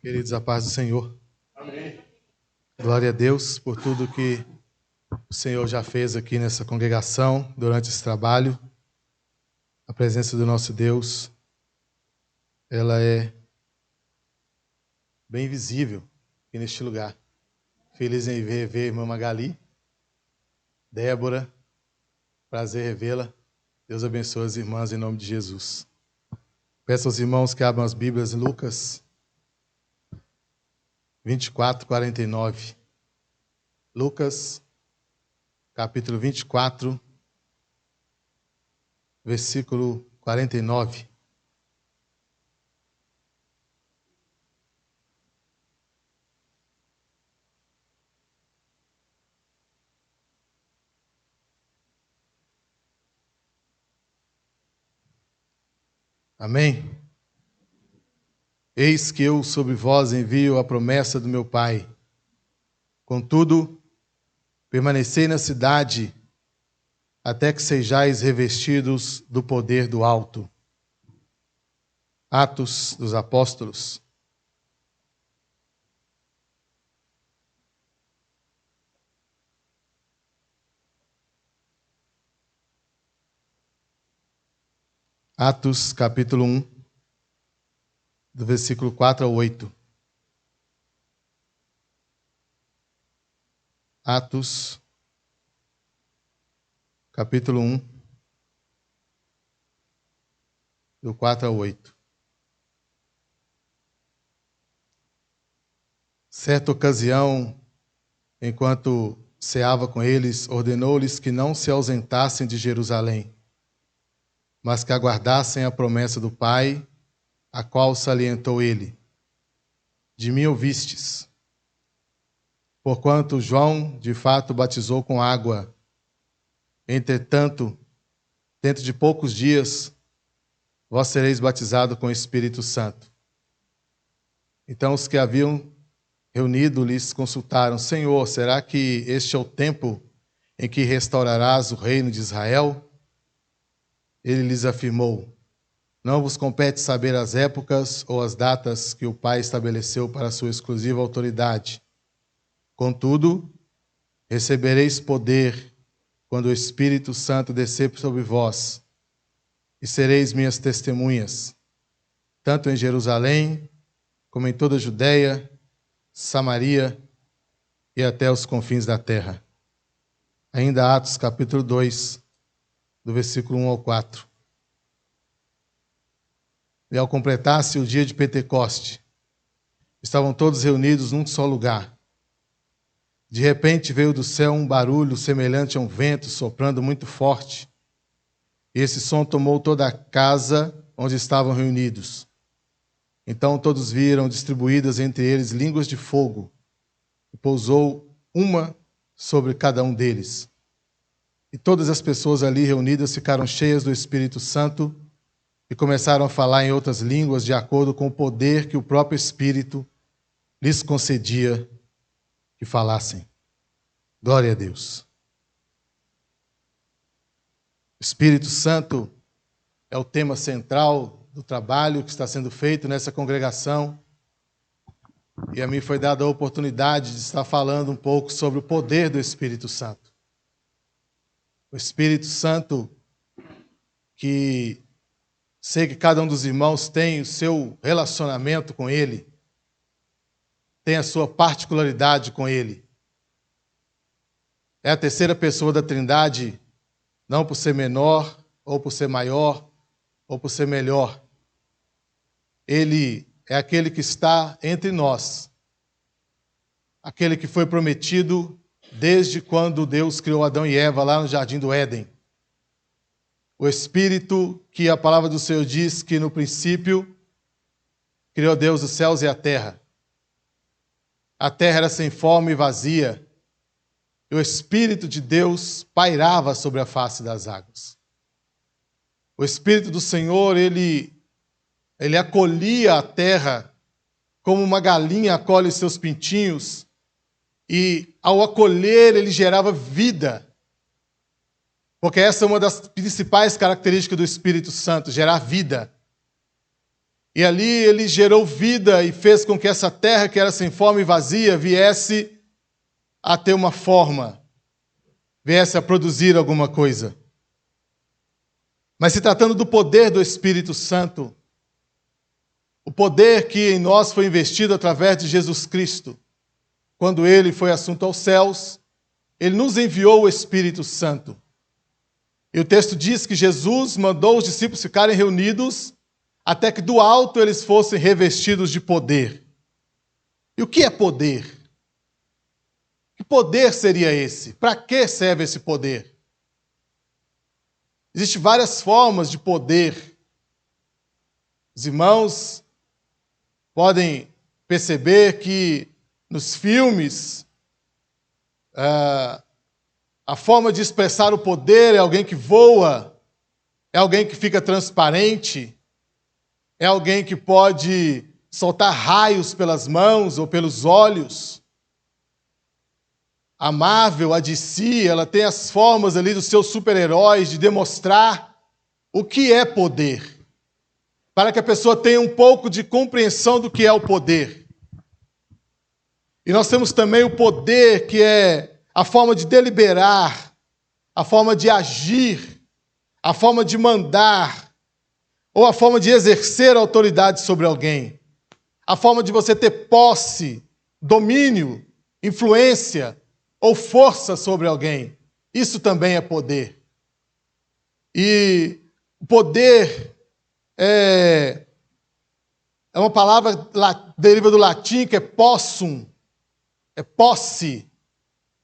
Queridos, a paz do Senhor. Amém. Glória a Deus por tudo que o Senhor já fez aqui nessa congregação durante esse trabalho. A presença do nosso Deus, ela é bem visível aqui neste lugar. Feliz em ver a irmã Magali, Débora, prazer revê-la. Deus abençoe as irmãs em nome de Jesus. Peço aos irmãos que abram as Bíblias em Lucas 24:49. Lucas, capítulo 24, versículo 49. Amém? Eis que eu sobre vós envio a promessa do meu Pai. Contudo, permanecei na cidade até que sejais revestidos do poder do alto. Atos dos Apóstolos. Atos, capítulo 1, do versículo 4 ao 8. Atos, capítulo 1, do 4 ao 8. Certa ocasião, enquanto ceava com eles, ordenou-lhes que não se ausentassem de Jerusalém, mas que aguardassem a promessa do Pai, a qual salientou ele: de mim ouvistes. Porquanto João, de fato, batizou com água. Entretanto, dentro de poucos dias, vós sereis batizados com o Espírito Santo. Então os que haviam reunido lhes consultaram: Senhor, será que este é o tempo em que restaurarás o reino de Israel? Ele lhes afirmou: não vos compete saber as épocas ou as datas que o Pai estabeleceu para a sua exclusiva autoridade. Contudo, recebereis poder quando o Espírito Santo descer sobre vós, e sereis minhas testemunhas, tanto em Jerusalém, como em toda a Judeia, Samaria e até os confins da terra. Ainda Atos, capítulo 2, do versículo 1 ao 4. E ao completar-se o dia de Pentecoste, estavam todos reunidos num só lugar. De repente veio do céu um barulho semelhante a um vento soprando muito forte. E esse som tomou toda a casa onde estavam reunidos. Então todos viram distribuídas entre eles línguas de fogo, e pousou uma sobre cada um deles. E todas as pessoas ali reunidas ficaram cheias do Espírito Santo e começaram a falar em outras línguas de acordo com o poder que o próprio Espírito lhes concedia que falassem. Glória a Deus. O Espírito Santo é o tema central do trabalho que está sendo feito nessa congregação. E a mim foi dada a oportunidade de estar falando um pouco sobre o poder do Espírito Santo. O Espírito Santo, que sei que cada um dos irmãos tem o seu relacionamento com Ele, tem a sua particularidade com Ele. É a terceira pessoa da Trindade, não por ser menor, ou por ser maior, ou por ser melhor. Ele é aquele que está entre nós, aquele que foi prometido desde quando Deus criou Adão e Eva lá no Jardim do Éden. O Espírito que a palavra do Senhor diz que no princípio criou Deus os céus e a terra. A terra era sem forma e vazia, e o Espírito de Deus pairava sobre a face das águas. O Espírito do Senhor, ele acolhia a terra como uma galinha acolhe seus pintinhos, e ao acolher ele gerava vida. Porque essa é uma das principais características do Espírito Santo, gerar vida. E ali ele gerou vida e fez com que essa terra, que era sem forma e vazia, viesse a ter uma forma, viesse a produzir alguma coisa. Mas se tratando do poder do Espírito Santo, o poder que em nós foi investido através de Jesus Cristo, quando ele foi assunto aos céus, ele nos enviou o Espírito Santo. E o texto diz que Jesus mandou os discípulos ficarem reunidos até que do alto eles fossem revestidos de poder. E o que é poder? Que poder seria esse? Para que serve esse poder? Existem várias formas de poder. Os irmãos podem perceber que nos filmes a forma de expressar o poder é alguém que voa, é alguém que fica transparente, é alguém que pode soltar raios pelas mãos ou pelos olhos. A Marvel, a DC, ela tem as formas ali dos seus super-heróis de demonstrar o que é poder, para que a pessoa tenha um pouco de compreensão do que é o poder. E nós temos também o poder, que é a forma de deliberar, a forma de agir, a forma de mandar, ou a forma de exercer autoridade sobre alguém, a forma de você ter posse, domínio, influência ou força sobre alguém. Isso também é poder. E poder é uma palavra deriva do latim, que é possum, é posse.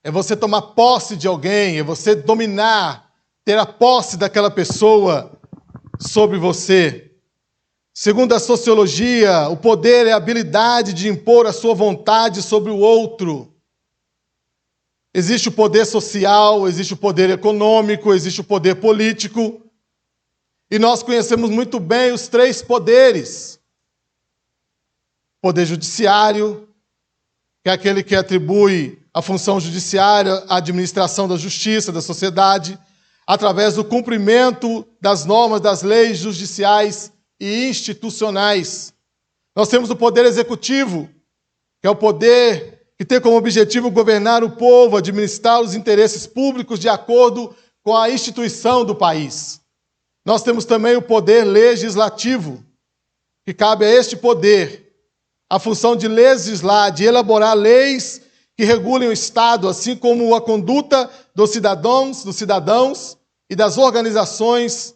É você tomar posse de alguém, é você dominar, ter a posse daquela pessoa sobre você. Segundo a sociologia, o poder é a habilidade de impor a sua vontade sobre o outro. Existe o poder social, existe o poder econômico, existe o poder político. E nós conhecemos muito bem os três poderes. Poder judiciário, que é aquele que atribui a função judiciária à administração da justiça, da sociedade, através do cumprimento das normas, das leis judiciais e institucionais. Nós temos o poder executivo, que é o poder que tem como objetivo governar o povo, administrar os interesses públicos de acordo com a instituição do país. Nós temos também o poder legislativo, que cabe a este poder a função de legislar, de elaborar leis que regulem o Estado, assim como a conduta dos cidadãos e das organizações,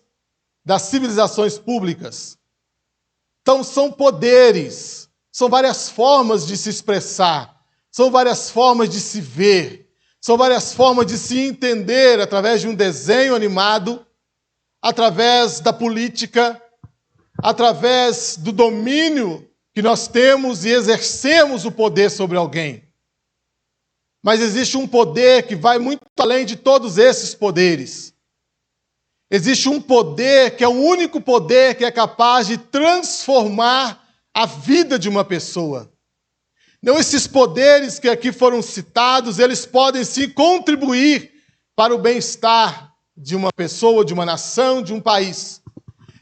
das civilizações públicas. Então, são poderes, são várias formas de se expressar, são várias formas de se ver, são várias formas de se entender através de um desenho animado, através da política, através do domínio que nós temos e exercemos o poder sobre alguém. Mas existe um poder que vai muito além de todos esses poderes. Existe um poder que é o único poder que é capaz de transformar a vida de uma pessoa. Não, esses poderes que aqui foram citados, eles podem sim contribuir para o bem-estar de uma pessoa, de uma nação, de um país.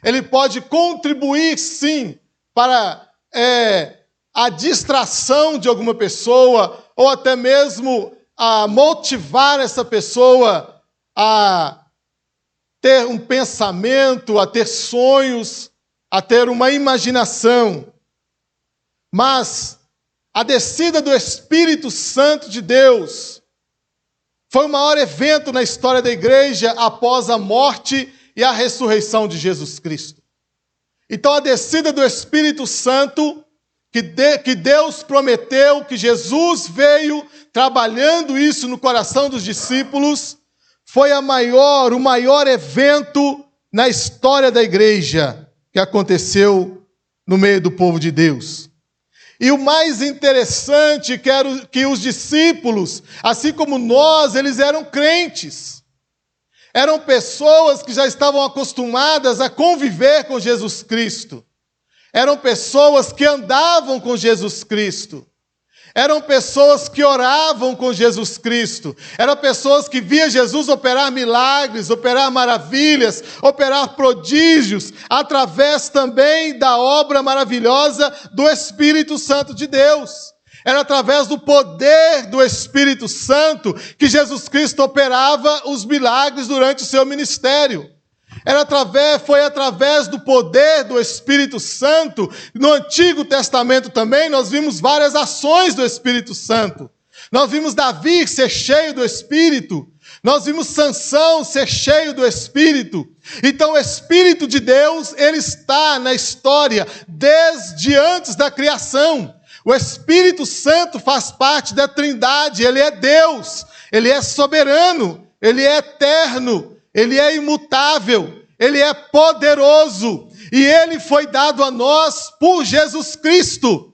Ele pode contribuir sim para a distração de alguma pessoa, ou até mesmo a motivar essa pessoa a ter um pensamento, a ter sonhos, a ter uma imaginação. Mas a descida do Espírito Santo de Deus foi o maior evento na história da igreja após a morte e a ressurreição de Jesus Cristo. Então, a descida do Espírito Santo, que Deus prometeu, que Jesus veio trabalhando isso no coração dos discípulos, foi o maior evento na história da igreja que aconteceu no meio do povo de Deus. E o mais interessante que os discípulos, assim como nós, eles eram crentes. Eram pessoas que já estavam acostumadas a conviver com Jesus Cristo. Eram pessoas que andavam com Jesus Cristo. Eram pessoas que oravam com Jesus Cristo. Eram pessoas que via Jesus operar milagres, operar maravilhas, operar prodígios, através também da obra maravilhosa do Espírito Santo de Deus. Era através do poder do Espírito Santo que Jesus Cristo operava os milagres durante o seu ministério. Foi através do poder do Espírito Santo. No Antigo Testamento também nós vimos várias ações do Espírito Santo. Nós vimos Davi ser cheio do Espírito. Nós vimos Sansão ser cheio do Espírito. Então o Espírito de Deus, ele está na história desde antes da criação. O Espírito Santo faz parte da Trindade. Ele é Deus, ele é soberano, ele é eterno, ele é imutável, ele é poderoso, e ele foi dado a nós por Jesus Cristo.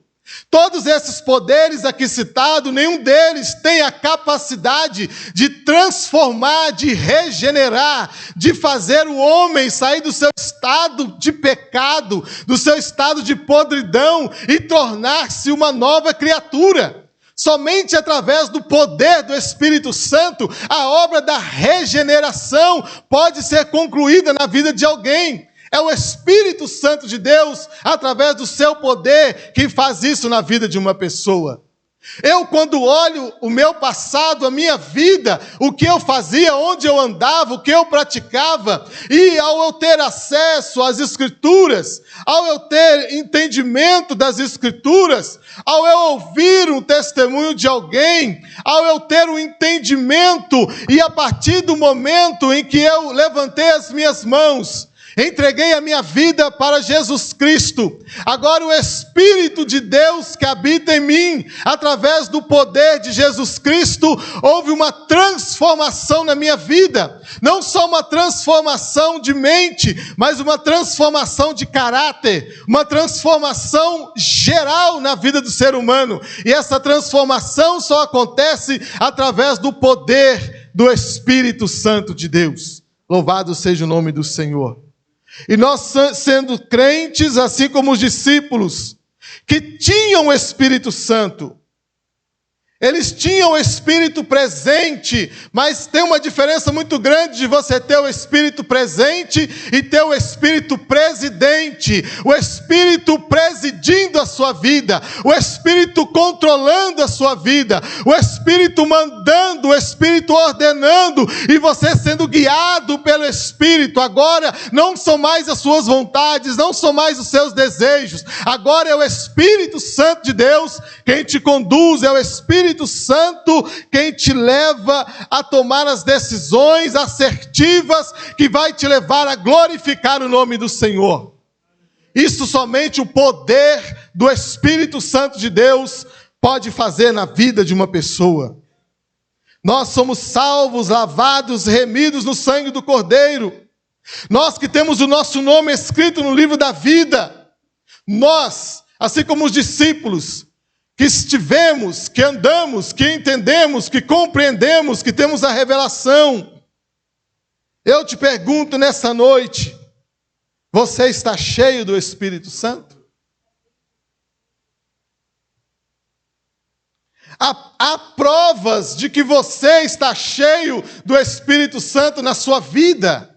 Todos esses poderes aqui citados, nenhum deles tem a capacidade de transformar, de regenerar, de fazer o homem sair do seu estado de pecado, do seu estado de podridão e tornar-se uma nova criatura. Somente através do poder do Espírito Santo, a obra da regeneração pode ser concluída na vida de alguém. É o Espírito Santo de Deus, através do seu poder, que faz isso na vida de uma pessoa. Eu, quando olho o meu passado, a minha vida, o que eu fazia, onde eu andava, o que eu praticava, e ao eu ter acesso às Escrituras, ao eu ter entendimento das Escrituras, ao eu ouvir um testemunho de alguém, ao eu ter um entendimento, e a partir do momento em que eu levantei as minhas mãos, entreguei a minha vida para Jesus Cristo, agora o Espírito de Deus que habita em mim, através do poder de Jesus Cristo, houve uma transformação na minha vida. Não só uma transformação de mente, mas uma transformação de caráter, uma transformação geral na vida do ser humano. E essa transformação só acontece através do poder do Espírito Santo de Deus. Louvado seja o nome do Senhor. E nós, sendo crentes, assim como os discípulos, que tinham o Espírito Santo, eles tinham o Espírito presente, mas tem uma diferença muito grande de você ter o Espírito presente e ter o Espírito presidente, o Espírito presidindo a sua vida, o Espírito controlando a sua vida, o Espírito mandando, o Espírito ordenando, e você sendo guiado pelo Espírito. Agora não são mais as suas vontades, não são mais os seus desejos, agora é o Espírito Santo de Deus quem te conduz, é o Espírito Santo quem te leva a tomar as decisões assertivas que vai te levar a glorificar o nome do Senhor. Isso somente o poder do Espírito Santo de Deus pode fazer na vida de uma pessoa. Nós somos salvos, lavados, remidos no sangue do Cordeiro. Nós que temos o nosso nome escrito no livro da vida. Nós, assim como os discípulos, que estivemos, que andamos, que entendemos, que compreendemos, que temos a revelação. Eu te pergunto nessa noite, você está cheio do Espírito Santo? Há provas de que você está cheio do Espírito Santo na sua vida.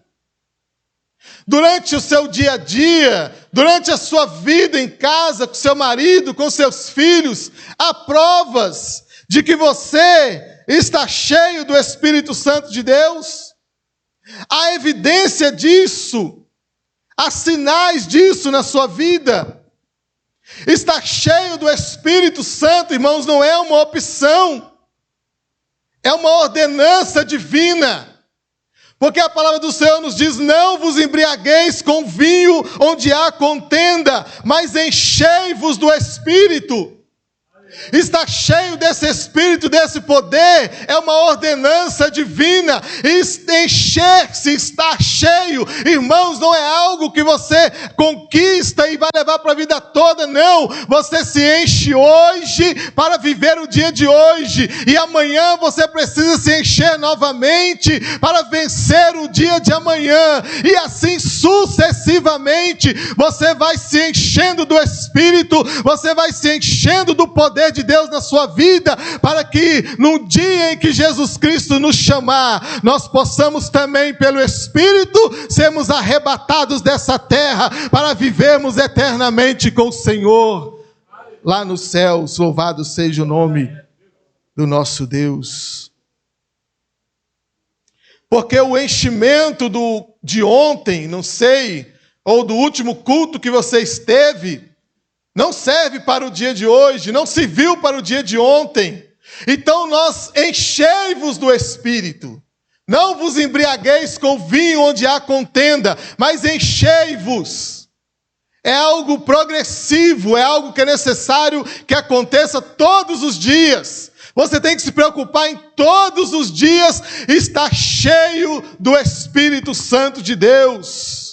Durante o seu dia a dia, durante a sua vida em casa, com seu marido, com seus filhos, há provas de que você está cheio do Espírito Santo de Deus. Há evidência disso, há sinais disso na sua vida. Estar cheio do Espírito Santo, irmãos, não é uma opção, é uma ordenança divina. Porque a palavra do Senhor nos diz: não vos embriagueis com vinho onde há contenda, mas enchei-vos do Espírito. Estar cheio desse Espírito, desse poder, é uma ordenança divina. Encher-se, estar cheio, irmãos, não é algo que você conquista e vai levar para a vida toda, não. Você se enche hoje para viver o dia de hoje, e amanhã você precisa se encher novamente para vencer o dia de amanhã, e assim sucessivamente você vai se enchendo do Espírito, você vai se enchendo do poder poder de Deus na sua vida, para que no dia em que Jesus Cristo nos chamar, nós possamos também, pelo Espírito, sermos arrebatados dessa terra, para vivermos eternamente com o Senhor, lá nos céus. Louvado seja o nome do nosso Deus. Porque o enchimento de ontem, não sei, ou do último culto que você esteve, não serve para o dia de hoje, não serviu para o dia de ontem. Então nós enchei-vos do Espírito. Não vos embriagueis com vinho onde há contenda, mas enchei-vos. É algo progressivo, é algo que é necessário que aconteça todos os dias. Você tem que se preocupar em todos os dias estar cheio do Espírito Santo de Deus.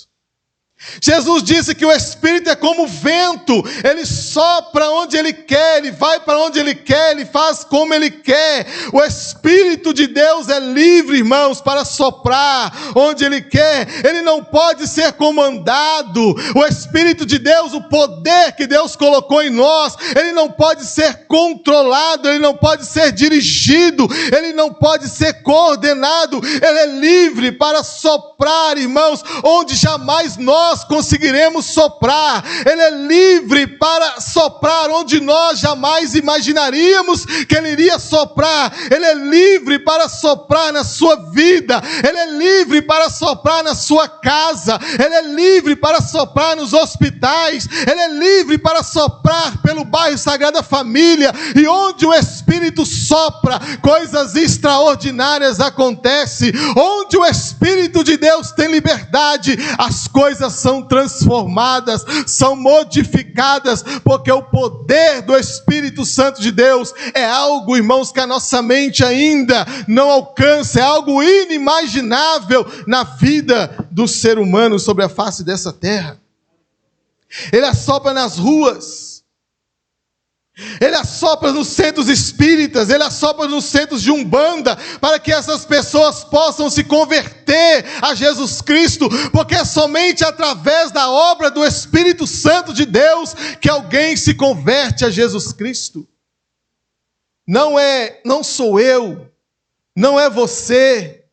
Jesus disse que o Espírito é como vento, ele sopra onde ele quer, ele vai para onde ele quer, ele faz como ele quer. O Espírito de Deus é livre, irmãos, para soprar onde ele quer, ele não pode ser comandado. O Espírito de Deus, o poder que Deus colocou em nós, ele não pode ser controlado, ele não pode ser dirigido, ele não pode ser coordenado, ele é livre para soprar, irmãos, onde jamais nós conseguiremos soprar. Ele é livre para soprar onde nós jamais imaginaríamos que ele iria soprar. Ele é livre para soprar na sua vida, ele é livre para soprar na sua casa, ele é livre para soprar nos hospitais, ele é livre para soprar pelo bairro Sagrada Família. E onde o Espírito sopra, coisas extraordinárias acontecem. Onde o Espírito de Deus tem liberdade, as coisas são transformadas, são modificadas, porque o poder do Espírito Santo de Deus é algo, irmãos, que a nossa mente ainda não alcança, é algo inimaginável na vida do ser humano sobre a face dessa terra. Ele assopra nas ruas, ele assopra nos centros espíritas, ele assopra nos centros de Umbanda, para que essas pessoas possam se converter a Jesus Cristo, porque é somente através da obra do Espírito Santo de Deus que alguém se converte a Jesus Cristo. Não sou eu, não é você.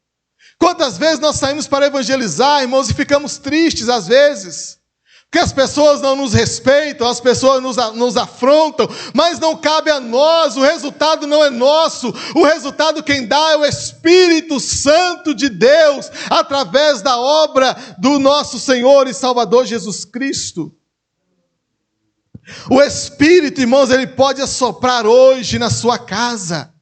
Quantas vezes nós saímos para evangelizar, irmãos, e ficamos tristes às vezes, porque as pessoas não nos respeitam, as pessoas nos afrontam, mas não cabe a nós, o resultado não é nosso, o resultado quem dá é o Espírito Santo de Deus, através da obra do nosso Senhor e Salvador Jesus Cristo. O Espírito, irmãos, ele pode assoprar hoje na sua casa.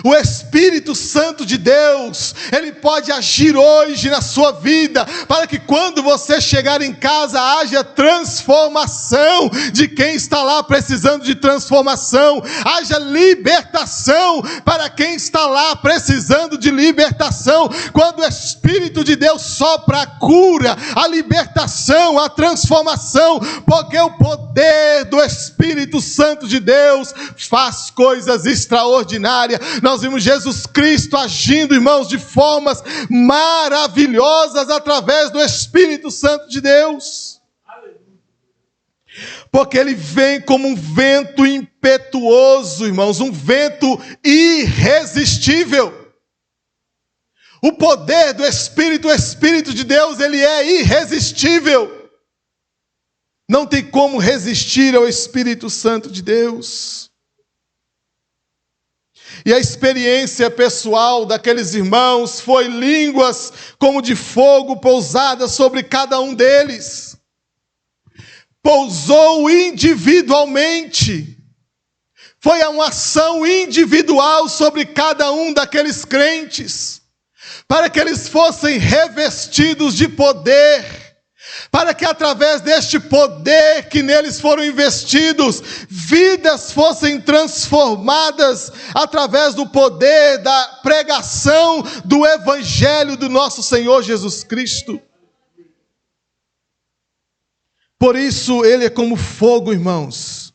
O Espírito Santo de Deus, ele pode agir hoje na sua vida, para que quando você chegar em casa haja transformação de quem está lá precisando de transformação, haja libertação para quem está lá precisando de libertação. Quando o Espírito de Deus sopra a cura, a libertação, a transformação, porque o poder do Espírito Santo de Deus faz coisas extraordinárias. Nós vimos Jesus Cristo agindo, irmãos, de formas maravilhosas através do Espírito Santo de Deus. Porque ele vem como um vento impetuoso, irmãos, um vento irresistível. O poder do Espírito, o Espírito de Deus, ele é irresistível. Não tem como resistir ao Espírito Santo de Deus. E a experiência pessoal daqueles irmãos foi línguas como de fogo pousadas sobre cada um deles. Pousou individualmente. Foi uma ação individual sobre cada um daqueles crentes, para que eles fossem revestidos de poder, para que através deste poder que neles foram investidos, vidas fossem transformadas através do poder da pregação do Evangelho do nosso Senhor Jesus Cristo. Por isso ele é como fogo, irmãos.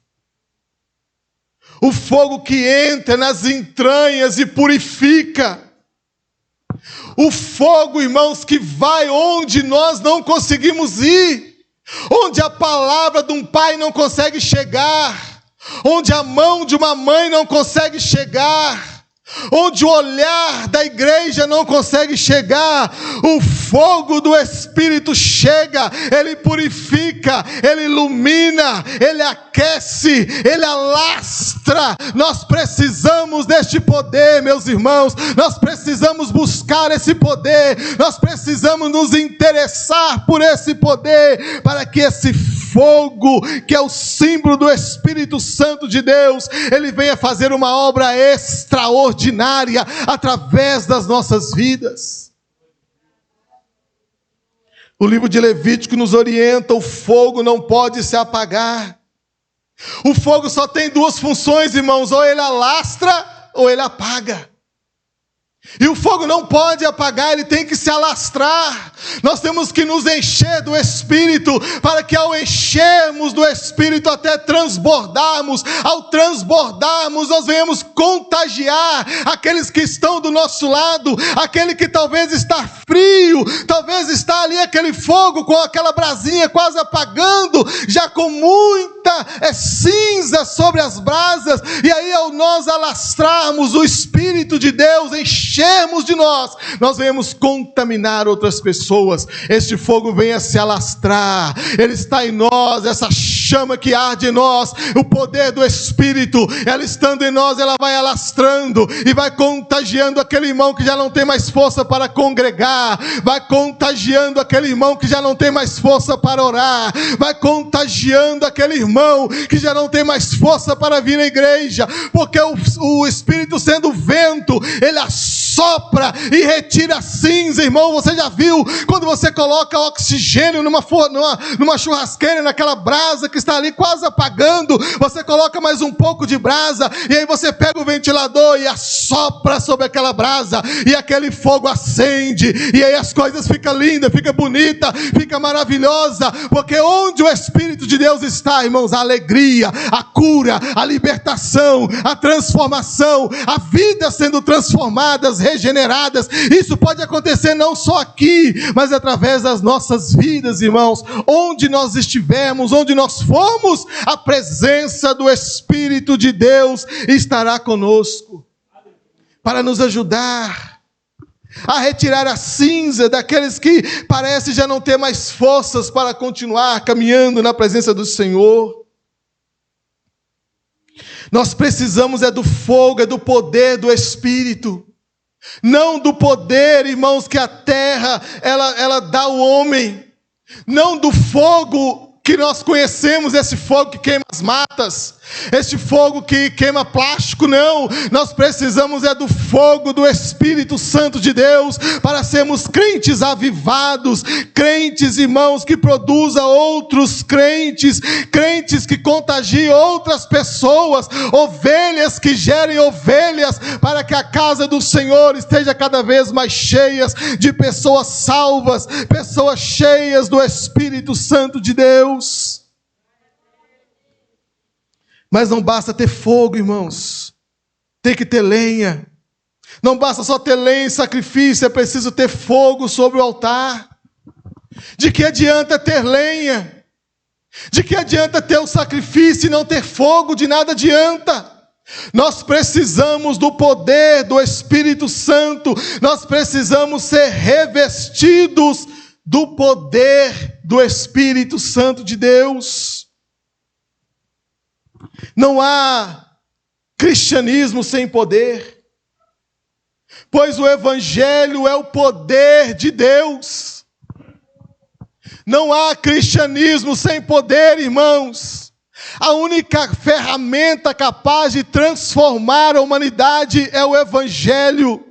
O fogo que entra nas entranhas e purifica. O fogo, irmãos, que vai onde nós não conseguimos ir, onde a palavra de um pai não consegue chegar, onde a mão de uma mãe não consegue chegar, onde o olhar da igreja não consegue chegar, o fogo do Espírito chega, ele purifica, ele ilumina, ele aquece, ele alastra. Nós precisamos deste poder, meus irmãos, nós precisamos buscar esse poder, nós precisamos nos interessar por esse poder, para que esse fogo, que é o símbolo do Espírito Santo de Deus, ele venha fazer uma obra extraordinária através das nossas vidas. O livro de Levítico nos orienta: o fogo não pode se apagar. O fogo só tem duas funções, irmãos: ou ele alastra ou ele apaga. E o fogo não pode apagar, ele tem que se alastrar. Nós temos que nos encher do Espírito, para que ao enchermos do Espírito até transbordarmos, ao transbordarmos nós venhamos contagiar aqueles que estão do nosso lado, aquele que talvez está frio, talvez está ali aquele fogo com aquela brasinha quase apagando, já com muita cinza sobre as brasas, e aí ao nós alastrarmos o Espírito de Deus, enchermos de nós venhamos contaminar outras pessoas. Este fogo venha se alastrar, ele está em nós, essa chama que arde em nós, o poder do Espírito, ela estando em nós, ela vai alastrando e vai contagiando aquele irmão que já não tem mais força para congregar, vai contagiando aquele irmão que já não tem mais força para orar, vai contagiando aquele irmão que já não tem mais força para vir à igreja, porque o Espírito, sendo vento, ele assopra e retira a cinza. Irmão, você já viu quando você coloca oxigênio numa churrasqueira, naquela brasa que está ali quase apagando, você coloca mais um pouco de brasa, e aí você pega o ventilador e assopra sobre aquela brasa, e aquele fogo acende, e aí as coisas ficam lindas, fica bonita, fica maravilhosa, porque onde o Espírito de Deus está, irmãos, a alegria, a cura, a libertação, a transformação, a vida sendo transformadas, regeneradas. Isso pode acontecer não só aqui, mas através das nossas vidas, irmãos. Onde nós estivermos, onde nós formos, a presença do Espírito de Deus estará conosco, para nos ajudar a retirar a cinza daqueles que parecem já não ter mais forças para continuar caminhando na presença do Senhor. Nós precisamos do fogo, do poder do Espírito, não do poder, irmãos, que a terra ela dá ao homem, não do fogo que nós conhecemos, esse fogo que queima as matas, este fogo que queima plástico. Não, nós precisamos do fogo do Espírito Santo de Deus, para sermos crentes avivados, crentes, irmãos, que produzam outros crentes, crentes que contagiem outras pessoas, ovelhas que gerem ovelhas, para que a casa do Senhor esteja cada vez mais cheia de pessoas salvas, pessoas cheias do Espírito Santo de Deus. Mas não basta ter fogo, irmãos, tem que ter lenha. Não basta só ter lenha e sacrifício, é preciso ter fogo sobre o altar. De que adianta ter lenha? De que adianta ter o sacrifício e não ter fogo? De nada adianta. Nós precisamos do poder do Espírito Santo, nós precisamos ser revestidos do poder do Espírito Santo de Deus. Não há cristianismo sem poder, pois o Evangelho é o poder de Deus. Não há cristianismo sem poder, irmãos. A única ferramenta capaz de transformar a humanidade é o Evangelho.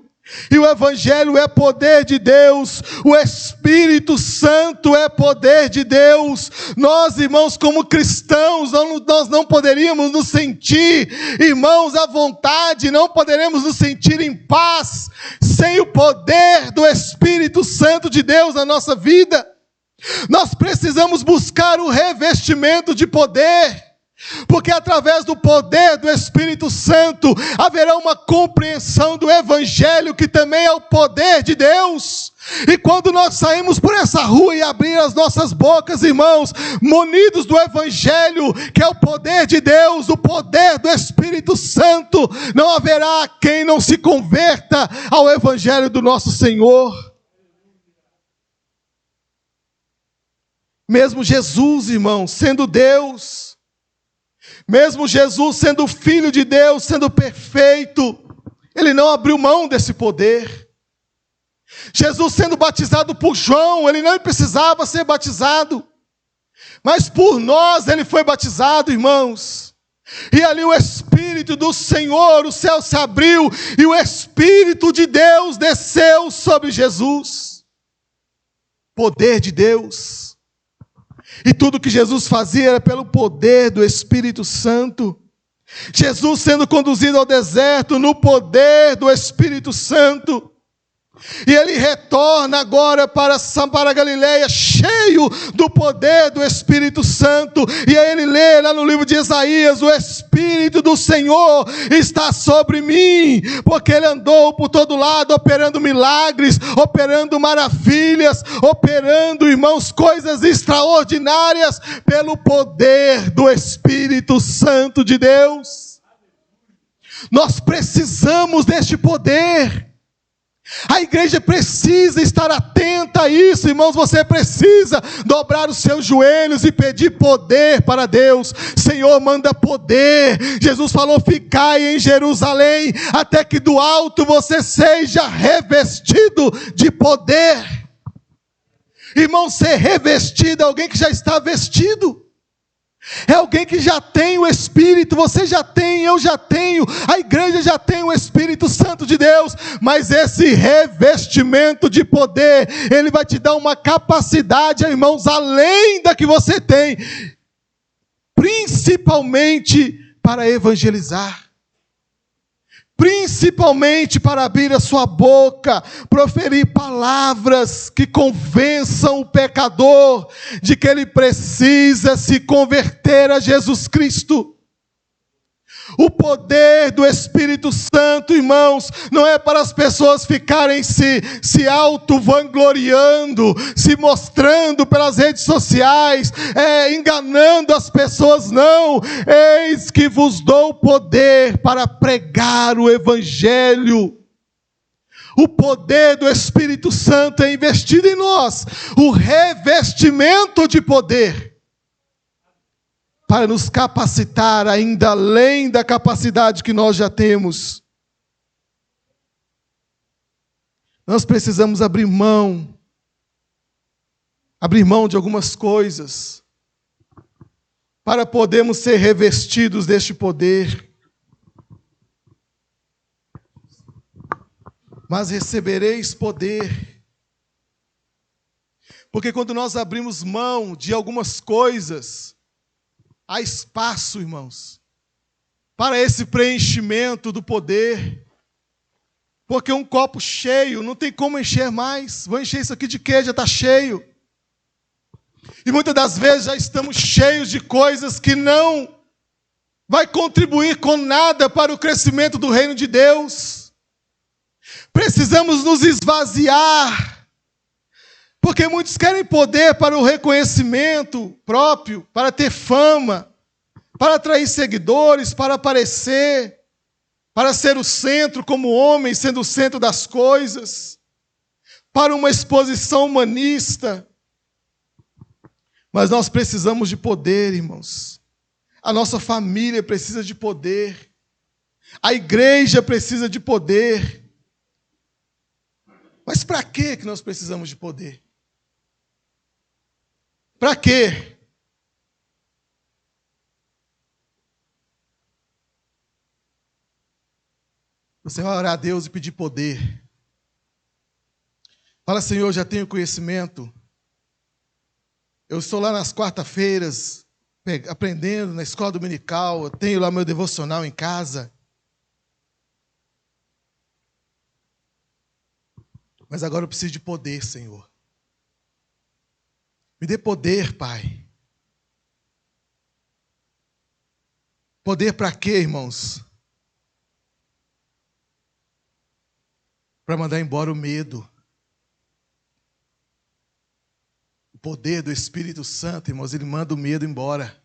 E o Evangelho é poder de Deus, o Espírito Santo é poder de Deus. Nós, irmãos, como cristãos, nós não poderíamos nos sentir, irmãos, à vontade, não poderemos nos sentir em paz, sem o poder do Espírito Santo de Deus na nossa vida. Nós precisamos buscar o revestimento de poder. Porque através do poder do Espírito Santo haverá uma compreensão do Evangelho, que também é o poder de Deus. E quando nós saímos por essa rua e abrir as nossas bocas, irmãos, munidos do Evangelho, que é o poder de Deus, o poder do Espírito Santo, não haverá quem não se converta ao Evangelho do nosso Senhor. Mesmo Jesus, irmãos, sendo Deus, mesmo Jesus sendo Filho de Deus, sendo perfeito, Ele não abriu mão desse poder. Jesus sendo batizado por João, Ele não precisava ser batizado, mas por nós Ele foi batizado, irmãos. E ali o Espírito do Senhor, o céu se abriu, e o Espírito de Deus desceu sobre Jesus. Poder de Deus. E tudo que Jesus fazia era pelo poder do Espírito Santo. Jesus sendo conduzido ao deserto no poder do Espírito Santo. E ele retorna agora para a Galileia, cheio do poder do Espírito Santo. E aí ele lê lá no livro de Isaías: o Espírito do Senhor está sobre mim, porque Ele andou por todo lado, operando milagres, operando maravilhas, operando, irmãos, coisas extraordinárias, pelo poder do Espírito Santo de Deus. Nós precisamos deste poder. A igreja precisa estar atenta a isso, irmãos. Você precisa dobrar os seus joelhos e pedir poder para Deus. Senhor, manda poder. Jesus falou: ficai em Jerusalém, até que do alto você seja revestido de poder. Irmão, ser revestido é alguém que já está vestido. É alguém que já tem o Espírito. Você já tem, eu já tenho, a igreja já tem o Espírito Santo de Deus. Mas esse revestimento de poder, ele vai te dar uma capacidade, irmãos, além da que você tem, principalmente para evangelizar, principalmente para abrir a sua boca, proferir palavras que convençam o pecador de que ele precisa se converter a Jesus Cristo. O poder do Espírito Santo, irmãos, não é para as pessoas ficarem se auto-vangloriando, se mostrando pelas redes sociais, enganando as pessoas, não. Eis que vos dou poder para pregar o Evangelho. O poder do Espírito Santo é investido em nós, o revestimento de poder, para nos capacitar ainda além da capacidade que nós já temos. Nós precisamos abrir mão de algumas coisas, para podermos ser revestidos deste poder. Mas recebereis poder. Porque quando nós abrimos mão de algumas coisas, há espaço, irmãos, para esse preenchimento do poder. Porque um copo cheio não tem como encher mais. Vou encher isso aqui de quê? Já está cheio. E muitas das vezes já estamos cheios de coisas que não vai contribuir com nada para o crescimento do reino de Deus. Precisamos nos esvaziar. Porque muitos querem poder para o reconhecimento próprio, para ter fama, para atrair seguidores, para aparecer, para ser o centro como homem, sendo o centro das coisas, para uma exposição humanista. Mas nós precisamos de poder, irmãos. A nossa família precisa de poder. A igreja precisa de poder. Mas para que nós precisamos de poder? Para quê? Você vai orar a Deus e pedir poder. Fala: Senhor, eu já tenho conhecimento. Eu estou lá nas quarta-feiras, aprendendo na escola dominical. Eu tenho lá meu devocional em casa. Mas agora eu preciso de poder, Senhor. Me dê poder, Pai. Poder para quê, irmãos? Para mandar embora o medo. O poder do Espírito Santo, irmãos, ele manda o medo embora.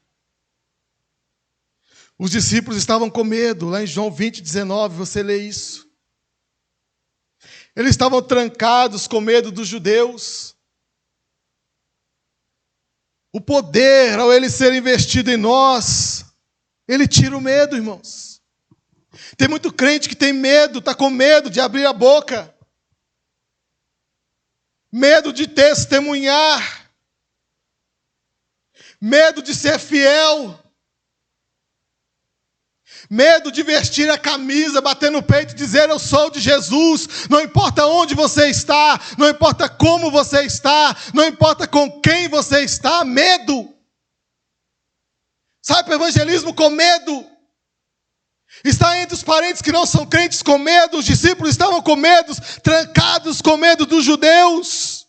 Os discípulos estavam com medo, lá em João 20:19, você lê isso. Eles estavam trancados com medo dos judeus. O poder, ao ele ser investido em nós, ele tira o medo, irmãos. Tem muito crente que tem medo, está com medo de abrir a boca. Medo de testemunhar. Medo de ser fiel. Medo de vestir a camisa, bater no peito e dizer eu sou de Jesus. Não importa onde você está, não importa como você está, não importa com quem você está. Medo. Sai para o evangelismo com medo. Está entre os parentes que não são crentes com medo. Os discípulos estavam com medo, trancados com medo dos judeus.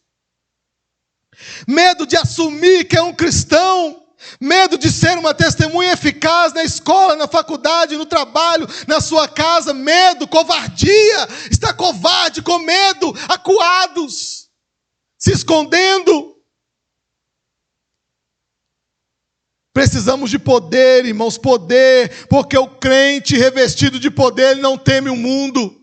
Medo de assumir que é um cristão. Medo de ser uma testemunha eficaz na escola, na faculdade, no trabalho, na sua casa. Medo, covardia. Está covarde, com medo, acuados, se escondendo. Precisamos de poder, irmãos, poder, porque o crente revestido de poder, ele não teme o mundo.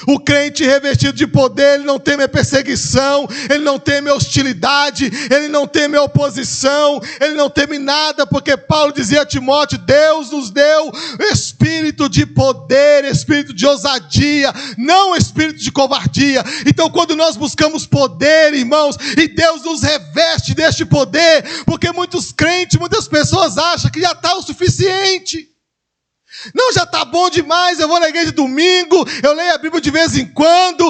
O crente revestido de poder, ele não teme a perseguição, ele não teme a hostilidade, ele não teme a oposição, ele não teme nada, porque Paulo dizia a Timóteo, Deus nos deu espírito de poder, espírito de ousadia, não espírito de covardia. Então quando nós buscamos poder, irmãos, e Deus nos reveste deste poder, porque muitos crentes, muitas pessoas acham que já está o suficiente. Não, já está bom demais, eu vou na igreja domingo, eu leio a Bíblia de vez em quando,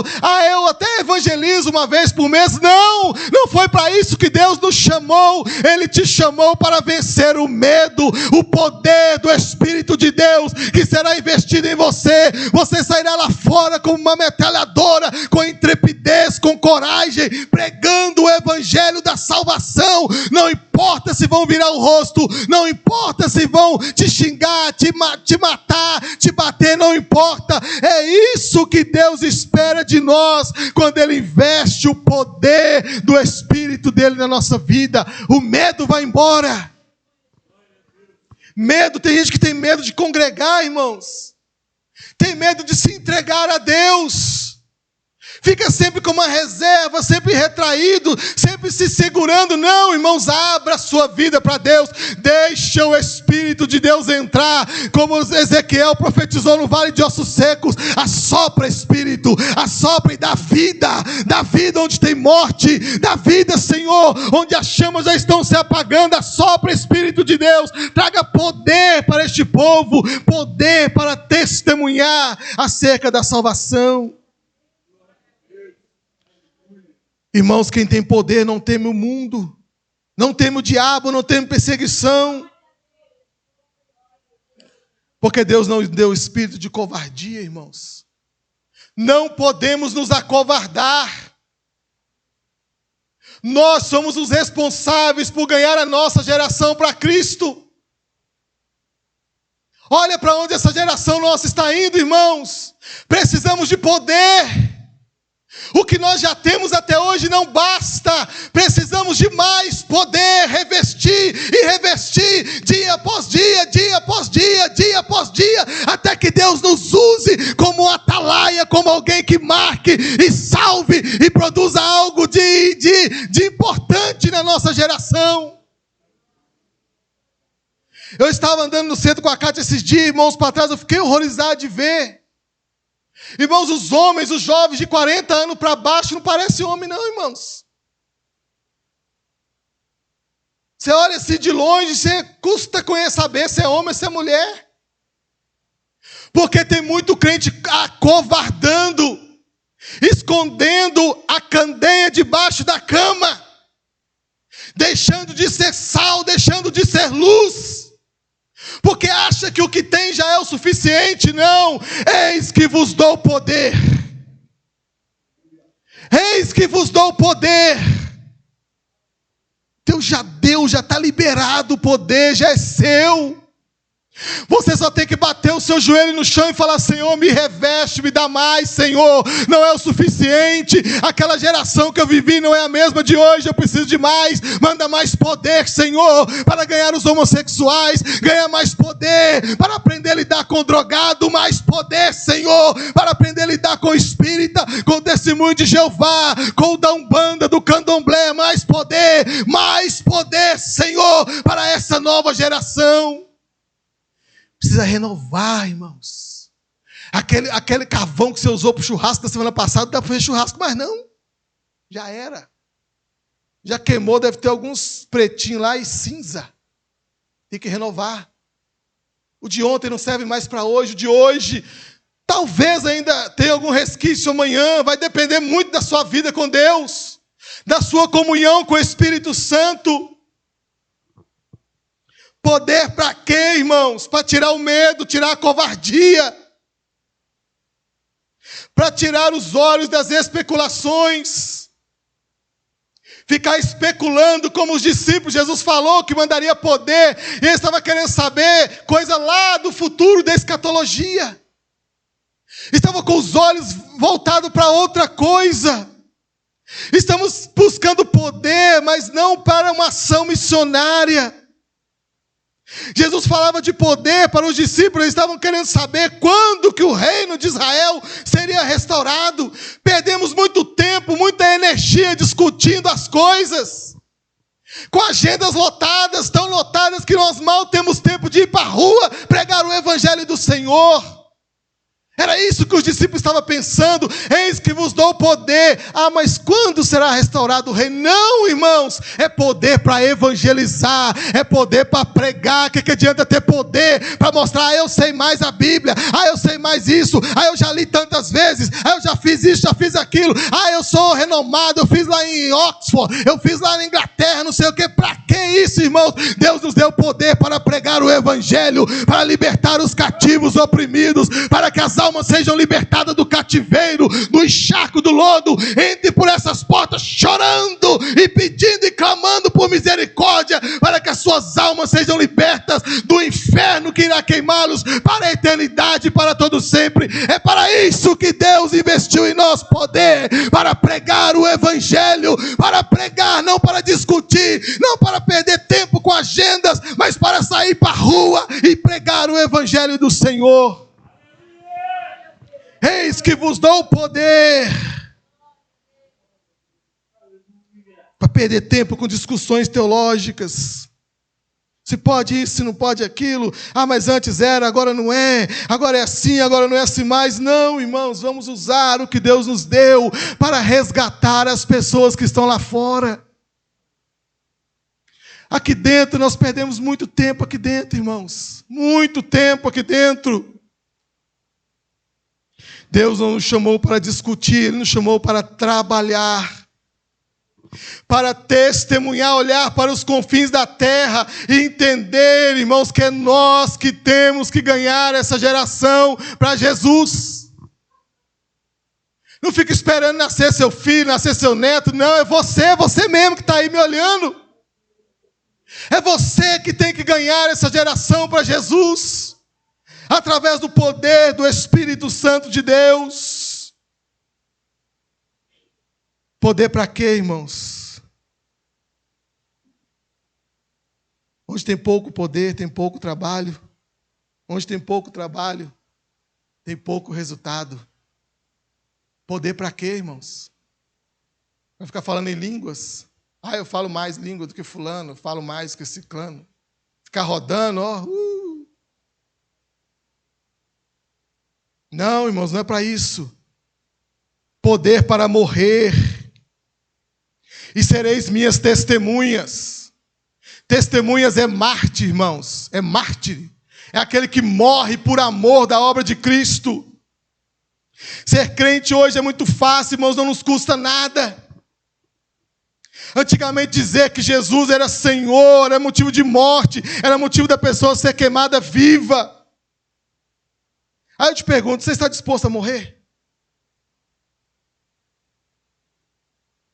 eu até evangelizo uma vez por mês. Não, não foi para isso que Deus nos chamou. Ele te chamou para vencer o medo, o poder do Espírito de Deus, que será investido em você. Você sairá lá fora como uma metralhadora, com intrepidez, com coragem, pregando o evangelho da salvação. Não importa se vão virar o rosto, não importa se vão te xingar, te matar, te bater, não importa. É isso que Deus espera de nós quando Ele investe o poder do Espírito dele na nossa vida. O medo vai embora. Medo, tem gente que tem medo de congregar, irmãos. Tem medo de se entregar a Deus. Fica sempre com uma reserva, sempre retraído, sempre se segurando. Não, irmãos, abra a sua vida para Deus. Deixa o Espírito de Deus entrar. Como Ezequiel profetizou no vale de ossos secos. Assopra, Espírito, assopra e dá vida onde tem morte. Dá vida, Senhor, onde as chamas já estão se apagando. Assopra, Espírito de Deus. Traga poder para este povo. Poder para testemunhar acerca da salvação. Irmãos, quem tem poder não teme o mundo, não teme o diabo, não teme perseguição. Porque Deus não deu espírito de covardia, irmãos. Não podemos nos acovardar. Nós somos os responsáveis por ganhar a nossa geração para Cristo. Olha para onde essa geração nossa está indo, irmãos. Precisamos de poder. O que nós já temos até hoje não basta. Precisamos de mais poder, revestir e revestir, dia após dia, dia após dia, dia após dia, até que Deus nos use como um atalaia, como alguém que marque e salve e produza algo de importante na nossa geração. Eu estava andando no centro com a Cátia esses dias, irmãos, para trás, eu fiquei horrorizado de ver. Irmãos, os homens, os jovens de 40 anos para baixo não parecem homem não, irmãos. Você olha assim de longe, você custa saber se é homem ou se é mulher. Porque tem muito crente acovardando, escondendo a candeia debaixo da cama, deixando de ser sal, deixando de ser luz. Porque acha que o que tem já é o suficiente. Não, eis que vos dou poder. Eis que vos dou poder. Deus já deu, já está liberado o poder, já é seu. Você só tem que bater o seu joelho no chão e falar: Senhor, me reveste, me dá mais, Senhor. Não é o suficiente. Aquela geração que eu vivi não é a mesma de hoje. Eu preciso de mais. Manda mais poder, Senhor, para ganhar os homossexuais. Ganhar mais poder para aprender a lidar com o drogado. Mais poder, Senhor, para aprender a lidar com o espírita, com o testemunho de Jeová, com o da Umbanda, do Candomblé. Mais poder, Senhor, para essa nova geração. Precisa renovar, irmãos. Aquele carvão que você usou para o churrasco da semana passada, não dá para fazer churrasco, mas não. Já era. Já queimou, deve ter alguns pretinhos lá e cinza. Tem que renovar. O de ontem não serve mais para hoje. O de hoje, talvez ainda tenha algum resquício amanhã. Vai depender muito da sua vida com Deus. Da sua comunhão com o Espírito Santo. Poder para quê, irmãos? Para tirar o medo, tirar a covardia. Para tirar os olhos das especulações. Ficar especulando como os discípulos. Jesus falou que mandaria poder. E ele estava querendo saber coisa lá do futuro da escatologia. Estava com os olhos voltados para outra coisa. Estamos buscando poder, mas não para uma ação missionária. Jesus falava de poder para os discípulos, eles estavam querendo saber quando que o reino de Israel seria restaurado. Perdemos muito tempo, muita energia discutindo as coisas, com agendas lotadas, tão lotadas que nós mal temos tempo de ir para a rua pregar o evangelho do Senhor. Era isso que os discípulos estavam pensando. Eis que vos dou poder. Ah, mas quando será restaurado o reino? Não, irmãos. É poder para evangelizar. É poder para pregar. O que adianta ter poder para mostrar: ah, eu sei mais a Bíblia. Ah, eu sei mais isso. Ah, eu já li tantas vezes. Ah, eu já fiz isso, já fiz aquilo. Ah, eu sou renomado. Eu fiz lá em Oxford. Eu fiz lá na Inglaterra, não sei o que. Para que isso, irmãos? Deus nos deu poder para pregar o evangelho, para libertar os cativos oprimidos, para que as almas sejam libertadas do cativeiro, do encharco, do lodo. Entre por essas portas chorando e pedindo e clamando por misericórdia, para que as suas almas sejam libertas do inferno que irá queimá-los para a eternidade, para todo sempre. É para isso que Deus investiu em nós poder, para pregar o evangelho, para pregar, não para discutir, não para perder tempo com agendas, mas para sair para a rua e pregar o evangelho do Senhor. Eis que vos dou poder. Para perder tempo com discussões teológicas. Se pode isso, se não pode aquilo. Ah, mas antes era, agora não é. Agora é assim, agora não é assim mais. Não, irmãos, vamos usar o que Deus nos deu para resgatar as pessoas que estão lá fora. Aqui dentro, nós perdemos muito tempo aqui dentro, irmãos. Muito tempo aqui dentro. Deus não nos chamou para discutir, Ele nos chamou para trabalhar, para testemunhar, olhar para os confins da terra e entender, irmãos, que é nós que temos que ganhar essa geração para Jesus. Não fica esperando nascer seu filho, nascer seu neto. Não, é você mesmo que está aí me olhando. É você que tem que ganhar essa geração para Jesus. Através do poder do Espírito Santo de Deus. Poder para quê, irmãos? Onde tem pouco poder, tem pouco trabalho. Onde tem pouco trabalho, tem pouco resultado. Poder para quê, irmãos? Vai ficar falando em línguas? Ah, eu falo mais língua do que fulano, eu falo mais do que ciclano. Ficar rodando, ó. Não, irmãos, não é para isso. Poder para morrer. E sereis minhas testemunhas. Testemunhas é mártir, irmãos. É mártir. É aquele que morre por amor da obra de Cristo. Ser crente hoje é muito fácil, irmãos, não nos custa nada. Antigamente dizer que Jesus era Senhor era motivo de morte, era motivo da pessoa ser queimada viva. Aí eu te pergunto, você está disposto a morrer?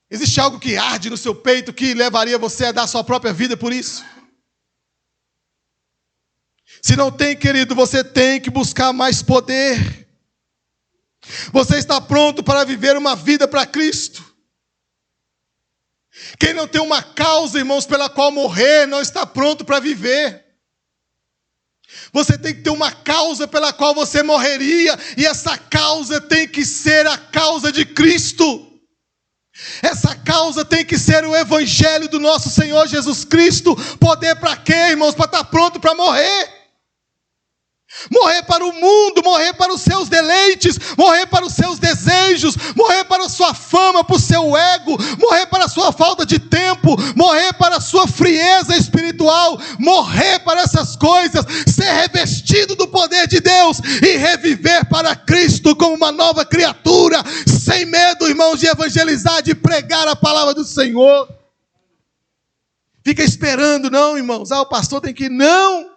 Existe algo que arde no seu peito que levaria você a dar a sua própria vida por isso? Se não tem, querido, você tem que buscar mais poder. Você está pronto para viver uma vida para Cristo? Quem não tem uma causa, irmãos, pela qual morrer, não está pronto para viver. Você tem que ter uma causa pela qual você morreria, e essa causa tem que ser a causa de Cristo. Essa causa tem que ser o evangelho do nosso Senhor Jesus Cristo. Poder para quê, irmãos? Para estar pronto para morrer. Morrer para o mundo, morrer para os seus deleites, morrer para os seus desejos, morrer para a sua fama, para o seu ego, morrer para a sua falta de tempo, morrer para a sua frieza espiritual, morrer para essas coisas, ser revestido do poder de Deus e reviver para Cristo como uma nova criatura, sem medo, irmãos, de evangelizar, de pregar a palavra do Senhor. Fica esperando, não, irmãos, o pastor tem que ir, não.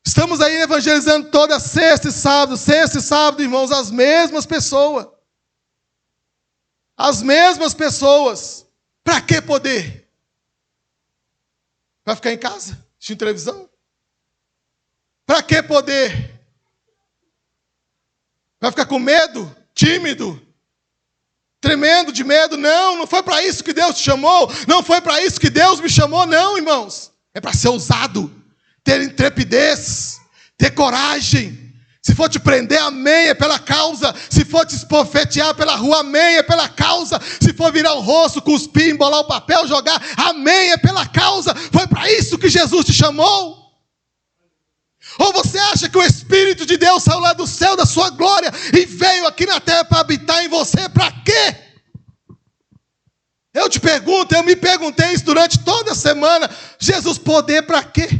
Estamos aí evangelizando toda sexta e sábado, irmãos, as mesmas pessoas. As mesmas pessoas. Para que poder? Para ficar em casa, assistindo televisão? Para que poder? Para ficar com medo, tímido, tremendo de medo? Não, não foi para isso que Deus te chamou. Não foi para isso que Deus me chamou, não, irmãos. É para ser ousado. Ter intrepidez, ter coragem. Se for te prender, amém, é pela causa. Se for te esbofetear pela rua, amém, é pela causa. Se for virar o rosto, cuspir, embolar o papel, jogar, amém, é pela causa. Foi para isso que Jesus te chamou? Ou você acha que o Espírito de Deus saiu lá do céu da sua glória e veio aqui na terra para habitar em você? Para quê? Eu te pergunto, eu me perguntei isso durante toda a semana. Jesus, poder para quê?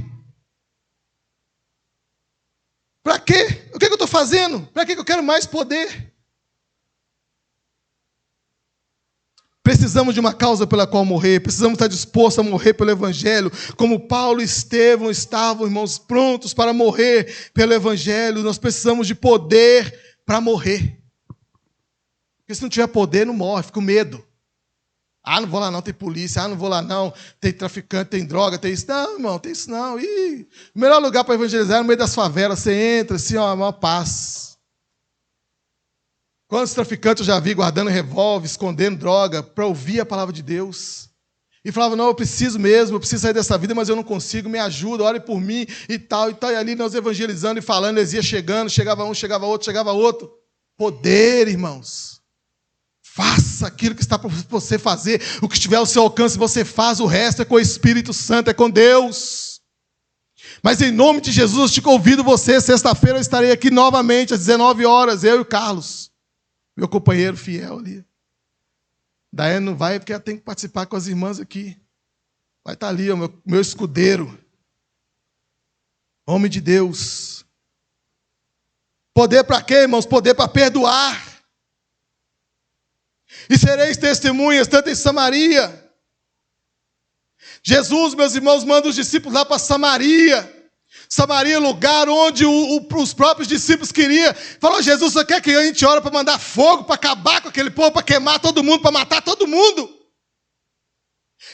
Para quê? O que eu estou fazendo? Para que eu quero mais poder? Precisamos de uma causa pela qual morrer. Precisamos estar dispostos a morrer pelo Evangelho. Como Paulo e Estevão estavam, irmãos, prontos para morrer pelo Evangelho. Nós precisamos de poder para morrer. Porque se não tiver poder, não morre, fica com medo. Ah, não vou lá não, tem polícia. Ah, não vou lá não, tem traficante, tem droga, tem isso. Não, irmão, tem isso não. Ih, o melhor lugar para evangelizar é no meio das favelas. Você entra assim, ó, a maior paz. Quantos traficantes eu já vi guardando revólver, escondendo droga, para ouvir a palavra de Deus. E falava, não, eu preciso mesmo, eu preciso sair dessa vida, mas eu não consigo, me ajuda, ore por mim e tal. E ali nós evangelizando e falando, eles iam chegando, chegava um, chegava outro. Poder, irmãos. Faça aquilo que está para você fazer. O que estiver ao seu alcance, você faz. O resto é com o Espírito Santo, é com Deus. Mas em nome de Jesus, eu te convido você. Sexta-feira eu estarei aqui novamente, às 19 horas. Eu e o Carlos, meu companheiro fiel ali. Daiane não vai porque ela tem que participar com as irmãs aqui. Vai estar ali, o meu escudeiro. Homem de Deus. Poder para quê, irmãos? Poder para perdoar. E sereis testemunhas, tanto em Samaria. Jesus, meus irmãos, manda os discípulos lá para Samaria. Samaria é o lugar onde os próprios discípulos queriam. Falou, Jesus, você quer que a gente ore para mandar fogo, para acabar com aquele povo, para queimar todo mundo, para matar todo mundo?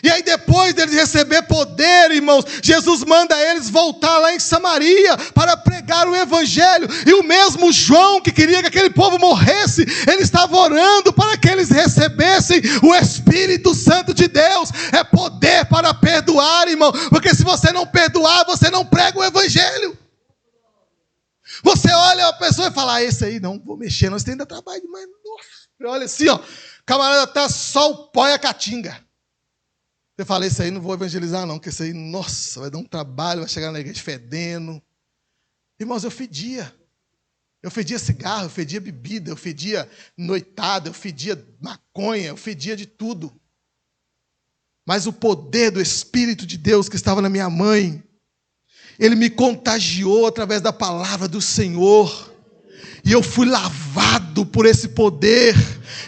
E aí depois deles receber poder, irmãos, Jesus manda eles voltar lá em Samaria para pregar o Evangelho. E o mesmo João que queria que aquele povo morresse, ele estava orando para que eles recebessem o Espírito Santo de Deus. É poder para perdoar, irmão, porque se você não perdoar, você não prega o Evangelho. Você olha a pessoa e fala, esse aí não vou mexer, nós temos ainda trabalho demais. Nossa. Olha assim, ó, camarada está só o pó e a caatinga. Você fala, esse aí não vou evangelizar não, porque esse aí, nossa, vai dar um trabalho, vai chegar na igreja fedendo. Irmãos, eu fedia cigarro, eu fedia bebida, eu fedia noitada, eu fedia maconha, eu fedia de tudo. Mas o poder do Espírito de Deus que estava na minha mãe, ele me contagiou através da palavra do Senhor. E eu fui lavado por esse poder,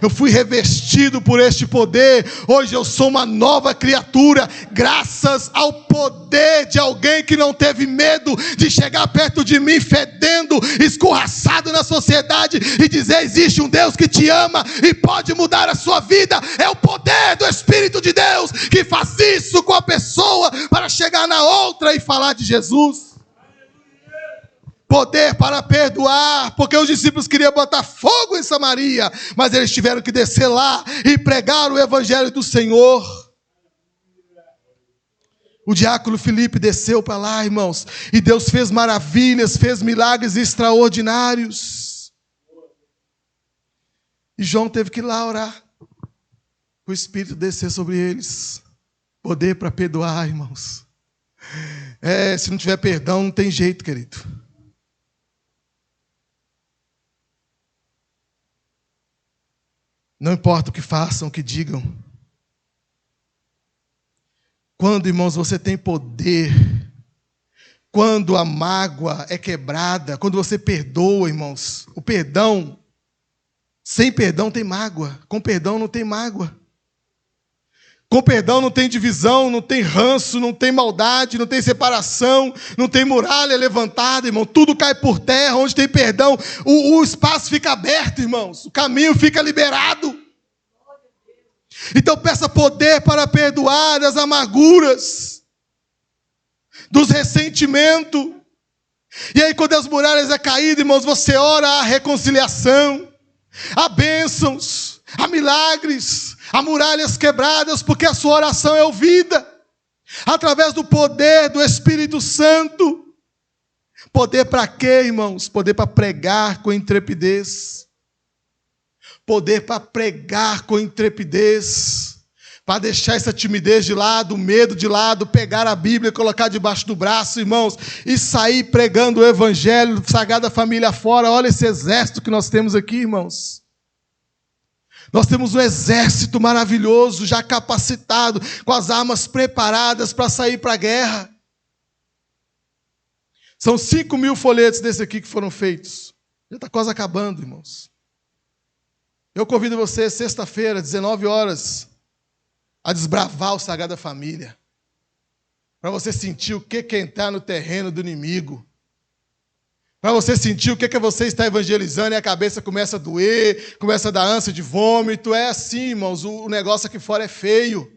eu fui revestido por este poder. Hoje eu sou uma nova criatura, graças ao poder de alguém que não teve medo de chegar perto de mim fedendo, escorraçado na sociedade e dizer, existe um Deus que te ama e pode mudar a sua vida. É o poder do Espírito de Deus que faz isso com a pessoa para chegar na outra e falar de Jesus. Poder para perdoar, porque os discípulos queriam botar fogo em Samaria, mas eles tiveram que descer lá e pregar o evangelho do Senhor. O diácono Filipe desceu para lá, irmãos, e Deus fez maravilhas, fez milagres extraordinários. E João teve que ir lá orar, o Espírito descer sobre eles. Poder para perdoar, irmãos. Se não tiver perdão, não tem jeito, querido. Não importa o que façam, o que digam. Quando, irmãos, você tem poder, quando a mágoa é quebrada, quando você perdoa, irmãos, o perdão, sem perdão tem mágoa, com perdão não tem mágoa. Com perdão não tem divisão, não tem ranço, não tem maldade, não tem separação, não tem muralha levantada, irmão. Tudo cai por terra. Onde tem perdão, o espaço fica aberto, irmãos. O caminho fica liberado. Então peça poder para perdoar das amarguras, dos ressentimentos. E aí quando as muralhas é caídas, irmãos, você ora a reconciliação, a bênçãos, a milagres, a muralhas quebradas, porque a sua oração é ouvida, através do poder do Espírito Santo. Poder para quê, irmãos? Poder para pregar com intrepidez. Poder para pregar com intrepidez. Para deixar essa timidez de lado, o medo de lado, pegar a Bíblia, colocar debaixo do braço, irmãos, e sair pregando o Evangelho, Sagrada Família fora. Olha esse exército que nós temos aqui, irmãos. Nós temos um exército maravilhoso, já capacitado, com as armas preparadas para sair para a guerra. São 5.000 folhetos desse aqui que foram feitos. Já está quase acabando, irmãos. Eu convido você, sexta-feira, 19 horas, a desbravar o Sagrada Família. Para você sentir o que é entrar no terreno do inimigo. Para você sentir o que é você está evangelizando e a cabeça começa a doer, começa a dar ânsia de vômito. É assim, irmãos, o negócio aqui fora é feio.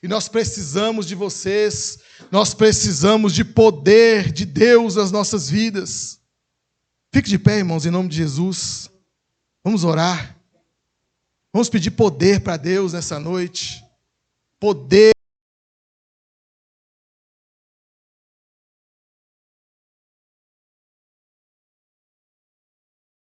E nós precisamos de vocês, nós precisamos de poder de Deus nas nossas vidas. Fique de pé, irmãos, em nome de Jesus. Vamos orar. Vamos pedir poder para Deus nessa noite. Poder.